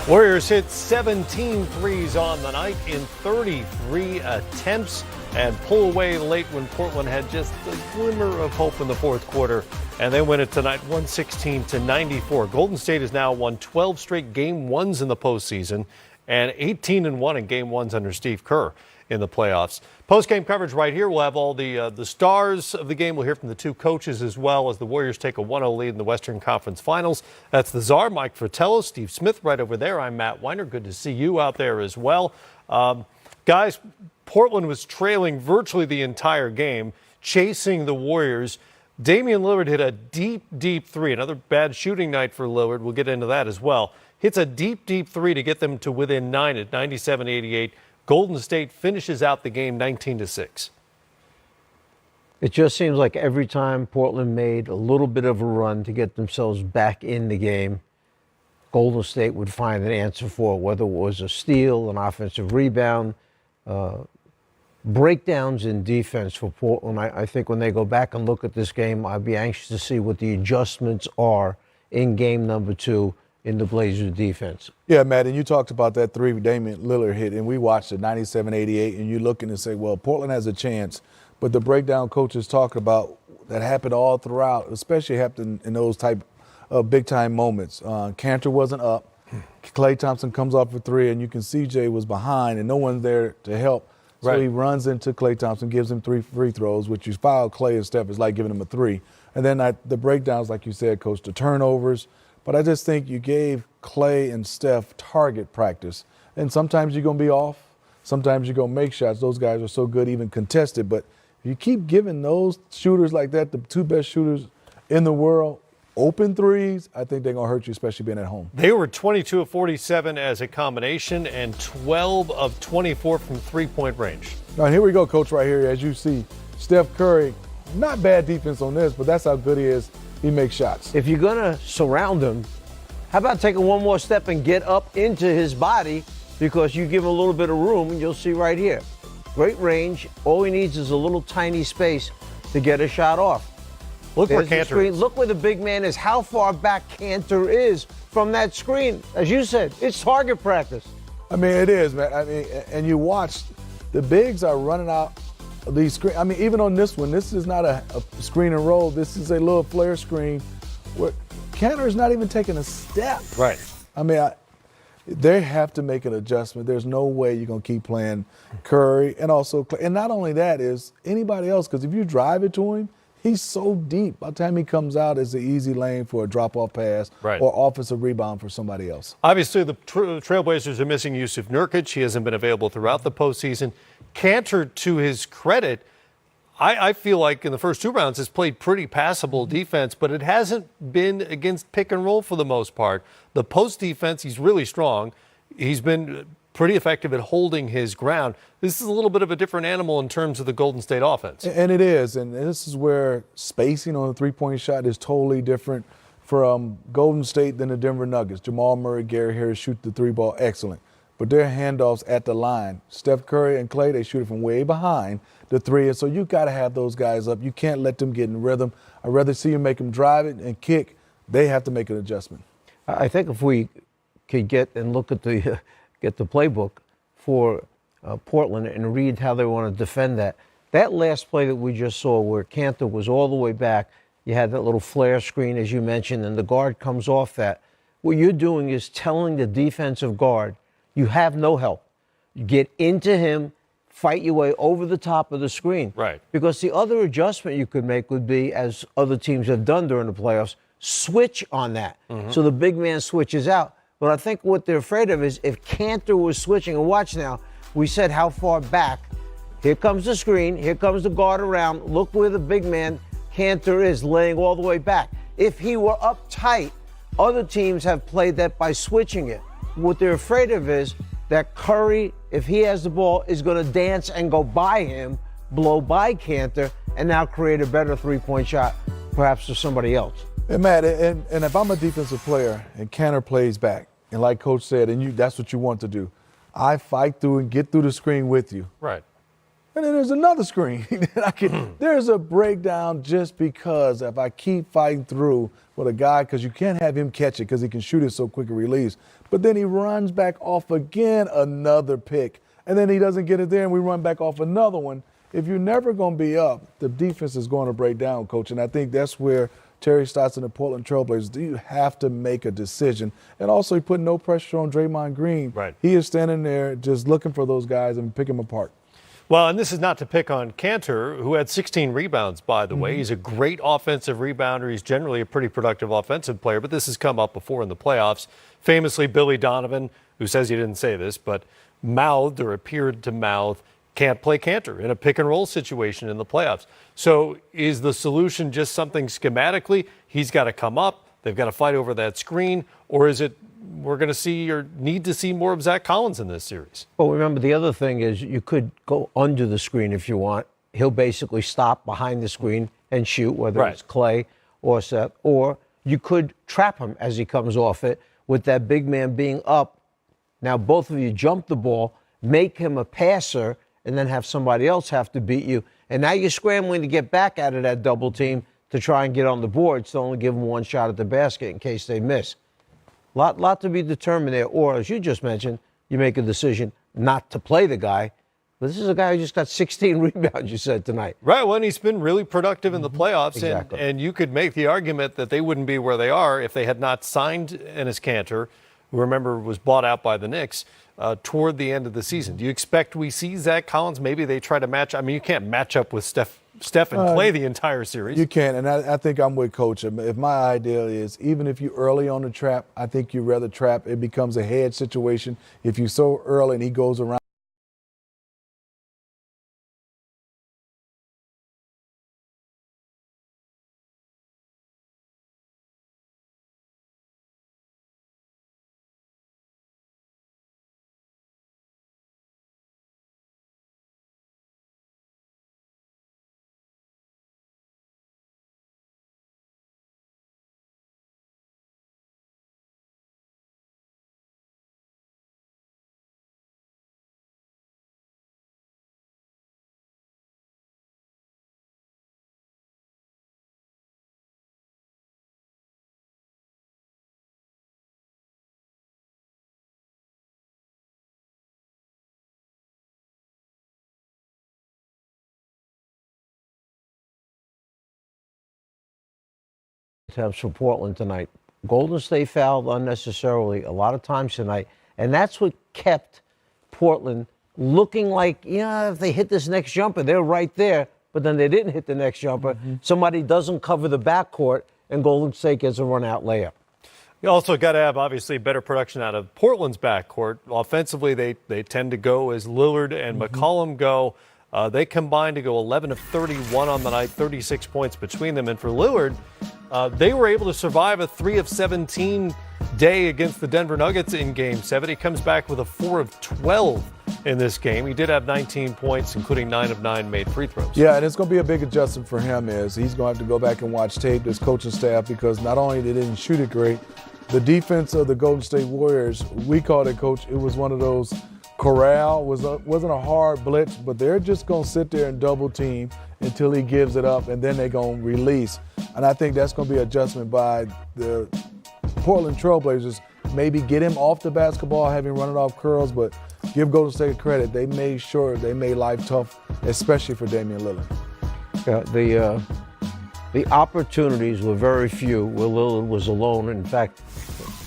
Warriors hit 17 threes on the night in 33 attempts and pull away late when Portland had just a glimmer of hope in the fourth quarter. And they win it tonight 116-94. Golden State has now won 12 straight game ones in the postseason and 18-1 in game ones under Steve Kerr in the playoffs. Post-game coverage right here. We'll have all the stars of the game. We'll hear from the two coaches as well as the Warriors take a 1-0 lead in the Western Conference Finals. That's the Czar, Mike Fratello, Steve Smith right over there. I'm Matt Weiner. Good to see you out there as well. Guys, Portland was trailing virtually the entire game, chasing the Warriors. Damian Lillard hit a deep, deep three. Another bad shooting night for Lillard. We'll get into that as well. Hits a deep, deep three to get them to within 9 at 97-88. Golden State finishes out the game 19-6. It just seems like every time Portland made a little bit of a run to get themselves back in the game, Golden State would find an answer for it, whether it was a steal, an offensive rebound, breakdowns in defense for Portland. I think when they go back and look at this game, I'd be anxious to see what the adjustments are in game number 2 in the Blazers defense. Yeah, Matt, and you talked about that three Damian Lillard hit, and we watched it 97-88, and you're looking and say, well, Portland has a chance, but the breakdown coaches talk about that happened all throughout, especially happened in those type of big-time moments. Cantor wasn't up. Klay Thompson comes off for three, and you can see Jay was behind, and no one's there to help. So he runs into Klay Thompson, gives him 3 free throws, which you foul Klay and Steph is like giving him a 3. And then the breakdowns, like you said, Coach, the turnovers. But I just think you gave Klay and Steph target practice. And sometimes you're going to be off. Sometimes you're going to make shots. Those guys are so good, even contested. But if you keep giving those shooters like that, the two best shooters in the world, open threes, I think they're going to hurt you, especially being at home. They were 22 of 47 as a combination and 12 of 24 from three-point range. Now, here we go, Coach, right here. As you see, Steph Curry, not bad defense on this, but that's how good he is. He makes shots. If you're going to surround him, how about taking one more step and get up into his body, because you give him a little bit of room, and you'll see right here. Great range. All he needs is a little tiny space to get a shot off. Look where Cantor is. Look where the big man is, how far back Cantor is from that screen. As you said, it's target practice. I mean, it is, man. I mean, and you watch, the bigs are running out of these screens. I mean, even on this one, this is not a screen and roll. This is a little flare screen where Cantor is not even taking a step. Right. I mean, they have to make an adjustment. There's no way you're going to keep playing Curry and also Klay. And not only that is anybody else, because if you drive it to him, he's so deep. By the time he comes out, it's an easy lane for a drop-off pass or offensive rebound for somebody else. Obviously, the Trailblazers are missing Yusuf Nurkic. He hasn't been available throughout the postseason. Cantor, to his credit, I feel like in the first 2 rounds has played pretty passable defense, but it hasn't been against pick and roll for the most part. The post defense, he's really strong. He's been pretty effective at holding his ground. This is a little bit of a different animal in terms of the Golden State offense. And it is. And this is where spacing on a three-point shot is totally different from Golden State than the Denver Nuggets. Jamal Murray, Gary Harris shoot the three ball excellent. But their handoffs at the line. Steph Curry and Klay, they shoot it from way behind the three. And so you got to have those guys up. You can't let them get in rhythm. I'd rather see you make them drive it and kick. They have to make an adjustment. I think if we could get and look at the get the playbook for Portland and read how they want to defend that. That last play that we just saw where Cantor was all the way back, you had that little flare screen, as you mentioned, and the guard comes off that. What you're doing is telling the defensive guard, you have no help. You get into him, fight your way over the top of the screen. Right. Because the other adjustment you could make would be, as other teams have done during the playoffs, switch on that. So the big man switches out. But I think what they're afraid of is if Cantor was switching, and watch now, we said how far back. Here comes the screen, here comes the guard around. Look where the big man, Cantor, is laying all the way back. If he were up tight, other teams have played that by switching it. What they're afraid of is that Curry, if he has the ball, is going to dance and go by him, blow by Cantor, and now create a better three-point shot, perhaps to somebody else. And Matt, and if I'm a defensive player and Cantor plays back, and like Coach said, and that's what you want to do, I fight through and get through the screen with you. Right. And then there's another screen. There's a breakdown just because if I keep fighting through with a guy, because you can't have him catch it because he can shoot it so quick and release. But then he runs back off again, another pick. And then he doesn't get it there, and we run back off another one. If you're never going to be up, the defense is going to break down, Coach. And I think that's where Terry Stotts and the Portland Trailblazers, do you have to make a decision? And also, he put no pressure on Draymond Green. Right. He is standing there just looking for those guys and pick them apart. Well, and this is not to pick on Cantor, who had 16 rebounds, by the way. He's a great offensive rebounder. He's generally a pretty productive offensive player, but this has come up before in the playoffs. Famously, Billy Donovan, who says he didn't say this, but mouthed or appeared to mouth, can't play Cantor in a pick-and-roll situation in the playoffs. So is the solution just something schematically? He's got to come up. They've got to fight over that screen. Or is it we're going to see or need to see more of Zach Collins in this series? Well, remember, the other thing is you could go under the screen if you want. He'll basically stop behind the screen and shoot, whether it's Klay or Steph. Or you could trap him as he comes off it with that big man being up. Now, both of you jump the ball, make him a passer, and then have somebody else have to beat you. And now you're scrambling to get back out of that double team to try and get on the board, so only give them one shot at the basket in case they miss. Lot to be determined there. Or, as you just mentioned, you make a decision not to play the guy. But this is a guy who just got 16 rebounds, you said, tonight. Right. Well, and he's been really productive in the playoffs. Exactly. And you could make the argument that they wouldn't be where they are if they had not signed Enes Kanter, who, remember, was bought out by the Knicks toward the end of the season. Do you expect we see Zach Collins? Maybe they try to match. I mean, you can't match up with Steph and Klay the entire series. You can, and I think I'm with Coach. If my idea is, even if you're early on the trap, I think you'd rather trap. It becomes a head situation. If you're so early and he goes around. Attempts for Portland tonight. Golden State fouled unnecessarily a lot of times tonight, and that's what kept Portland looking like, if they hit this next jumper, they're right there, but then they didn't hit the next jumper. Somebody doesn't cover the backcourt, and Golden State gets a run-out layup. You also got to have, obviously, better production out of Portland's backcourt. Offensively, they tend to go as Lillard and McCollum go. They combined to go 11 of 31 on the night, 36 points between them. And for Lillard, they were able to survive a 3 of 17 day against the Denver Nuggets in Game 7. He comes back with a 4 of 12 in this game. He did have 19 points, including 9 of 9 made free throws. Yeah, and it's going to be a big adjustment for him is he's going to have to go back and watch tape, this coaching staff, because not only they didn't shoot it great, the defense of the Golden State Warriors, we called it, Coach, it was one of those corral, wasn't a hard blitz, but they're just going to sit there and double team until he gives it up, and then they're going to release. And I think that's going to be an adjustment by the Portland Trailblazers. Maybe get him off the basketball, have him run it off curls, but give Golden State credit. They made sure they made life tough, especially for Damian Lillard. Yeah, the opportunities were very few where Lillard was alone. In fact,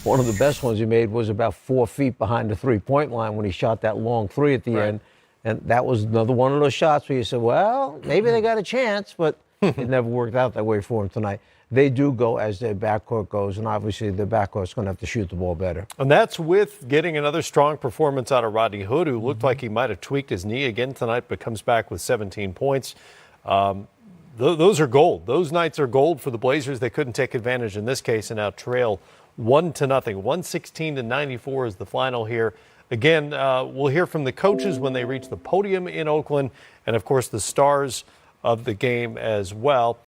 one of the best ones he made was about 4 feet behind the three-point line when he shot that long three at the end. And that was another one of those shots where you said, well, maybe they got a chance, but it never worked out that way for him tonight. They do go as their backcourt goes, and obviously their backcourt's going to have to shoot the ball better. And that's with getting another strong performance out of Rodney Hood, who looked like he might have tweaked his knee again tonight, but comes back with 17 points. Those are gold. Those nights are gold for the Blazers. They couldn't take advantage in this case and now trail 1-0. 116-94 is the final here. Again, we'll hear from the coaches when they reach the podium in Oakland, and of course the stars of the game as well.